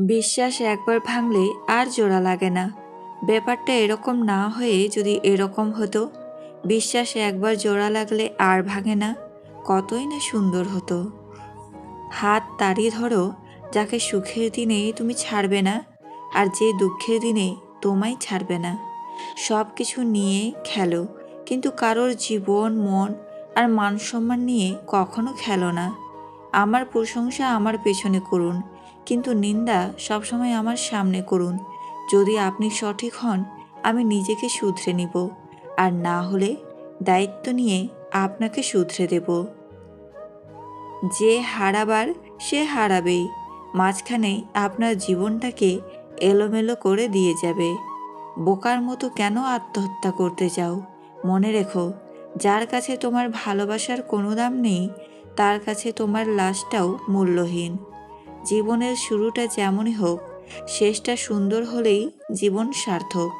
বিশ্বাস একবার ভাঙলে আর জোড়া লাগে না। ব্যাপারটা এরকম না হয়ে যদি এরকম হতো, বিশ্বাস একবার জোড়া লাগলে আর ভাঙে না, কতই না সুন্দর হতো। হাত তাড়ি ধরো যাকে সুখের দিনে তুমি ছাড়বে না, আর যে দুঃখের দিনে তোমায় ছাড়বে না। সব কিছু নিয়ে খেলো, কিন্তু কারোর জীবন, মন আর মান সম্মান নিয়ে কখনো খেলো না। আমার প্রশংসা আমার পেছনে করুন, কিন্তু নিন্দা সবসময় আমার সামনে করুন। যদি আপনি সঠিক হন, আমি নিজেকে শুধরে নিব, আর না হলে দায়িত্ব নিয়ে আপনাকে শুধরে দেব। যে হারাবার সে হারাবেই, মাঝখানে আপনার জীবনটাকে এলোমেলো করে দিয়ে যাবে। বোকার মতো কেন আত্মহত্যা করতে চাও? মনে রেখো, যার কাছে তোমার ভালোবাসার কোনো দাম নেই, তার কাছে তোমার লাশটাও মূল্যহীন। জীবনের শুরুটা যেমনই হোক, শেষটা সুন্দর হলেই জীবন সার্থক।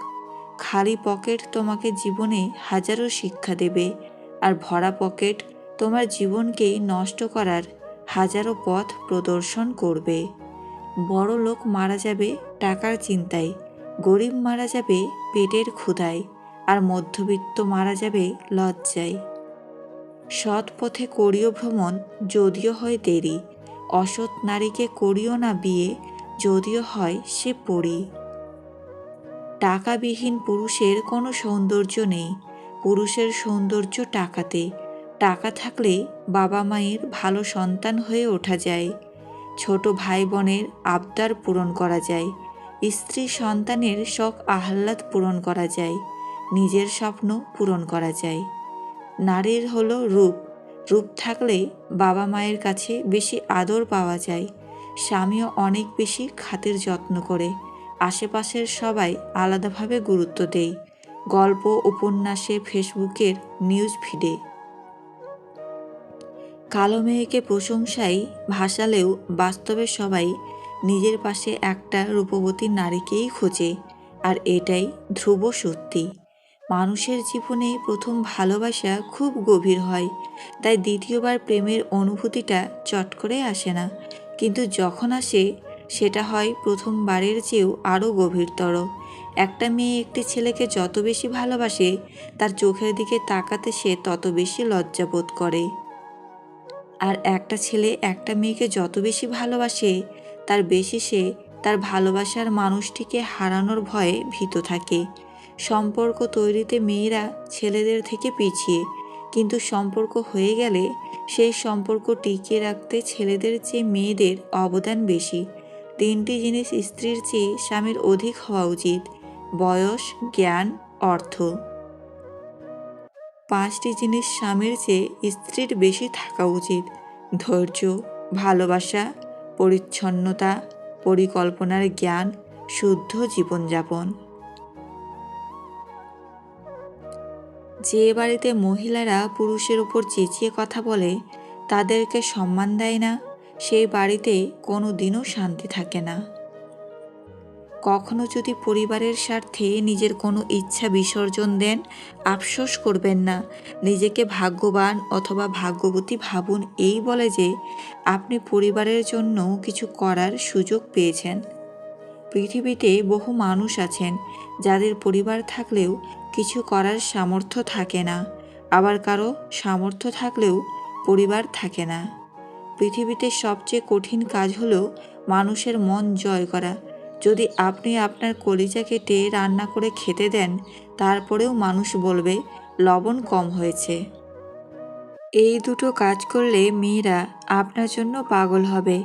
খালি পকেট তোমাকে জীবনে হাজারো শিক্ষা দেবে, আর ভরা পকেট তোমার জীবনকেই নষ্ট করার হাজারো পথ প্রদর্শন করবে। বড় লোক মারা যাবে টাকার চিন্তায়, গরিব মারা যাবে পেটের ক্ষুধায়, আর মধ্যবিত্ত মারা যাবে লজ্জায়। সৎ পথে করিও ভ্রমণ, যদিও হয় দেরি। অসৎ নারীকে করিও না বিয়ে, যদিও হয় সে পরী। টাকাবিহীন পুরুষের কোনো সৌন্দর্য নেই, পুরুষের সৌন্দর্য টাকাতে। টাকা থাকলে বাবা মায়ের ভালো সন্তান হয়ে ওঠা যায়, ছোট ভাই বোনের আবদার পূরণ করা যায়, স্ত্রী সন্তানের শখ আহ্লাদ পূরণ করা যায়, নিজের স্বপ্ন পূরণ করা যায়। নারীর হলো রূপ, রূপ থাকলে বাবা মায়ের কাছে বেশি আদর পাওয়া যায়, স্বামীও অনেক বেশি খাতির যত্ন করে, আশেপাশের সবাই আলাদাভাবে গুরুত্ব দেয়, গল্প, উপন্যাসে, ফেসবুকের নিউজ ফিডে। কালো মেয়েকে প্রশংসায় ভাসালেও বাস্তবে সবাই নিজের পাশে একটা রূপবতী নারীকেই খোঁজে, আর এটাই ধ্রুব সত্যি। মানুষের জীবনে প্রথম ভালোবাসা খুব গভীর হয়, তাই দ্বিতীয়বার প্রেমের অনুভূতিটা চট করে আসে না, কিন্তু যখন আসে সেটা হয় প্রথমবারের চেয়েও আরও গভীরতর। একটা মেয়ে একটি ছেলেকে যত বেশি ভালোবাসে, তার চোখের দিকে তাকাতে সে তত বেশি লজ্জাবোধ করে। আর একটা ছেলে একটা মেয়েকে যত বেশি ভালোবাসে, তার বেশি সে তার ভালোবাসার মানুষটিকে হারানোর ভয়ে ভীত থাকে। সম্পর্ক তৈরিতে মেয়েরা ছেলেদের থেকে পিছিয়ে, কিন্তু সম্পর্ক হয়ে গেলে সেই সম্পর্ক টিকিয়ে রাখতে ছেলেদের চেয়ে মেয়েদের অবদান বেশি। 3টি জিনিস স্ত্রীর চেয়ে স্বামীর অধিক হওয়া উচিত: বয়স, জ্ঞান, অর্থ। 5টি জিনিস স্বামীর চেয়ে স্ত্রীর বেশি থাকা উচিত: ধৈর্য, ভালোবাসা, পরিচ্ছন্নতা, পরিকল্পনার জ্ঞান, শুদ্ধ জীবনযাপন। যে বাড়িতে মহিলারা পুরুষের উপর চেঁচিয়ে কথা বলে, তাদেরকে সম্মান দেয় না, সেই বাড়িতে কোনো দিনও শান্তি থাকে না। কখনো যদি পরিবারের স্বার্থে নিজের কোনো ইচ্ছা বিসর্জন দেন, আফসোস করবেন না। নিজেকে ভাগ্যবান অথবা ভাগ্যবতী ভাবুন, এই বলে যে আপনি পরিবারের জন্য কিছু করার সুযোগ পেয়েছেন। পৃথিবীতে বহু মানুষ আছেন যাদের পরিবার থাকলেও কিছু করার সামর্থ্য থাকে না, আবার কারো সামর্থ্য থাকলেও পরিবার থাকে না। পৃথিবীতে সবচেয়ে কঠিন কাজ হলো মানুষের মন জয় করা। যদি আপনি আপনার কলিজা কেটে রান্না করে খেতে দেন, তারপরেও মানুষ বলবে লবণ কম হয়েছে। এই দুটো কাজ করলে মেয়েরা আপনার জন্য পাগল হবে।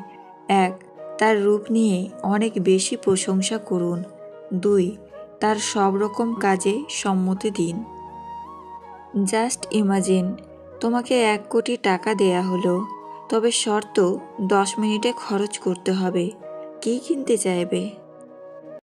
1. তার রূপ নিয়ে অনেক বেশি প্রশংসা করুন। 2. তার সব রকম কাজে সম্মতি দিন। জাস্ট ইমাজিন, তোমাকে 1 কোটি টাকা দেয়া হলো, তবে শর্ত 10 মিনিটে খরচ করতে হবে। কী কিনতে চাইবে?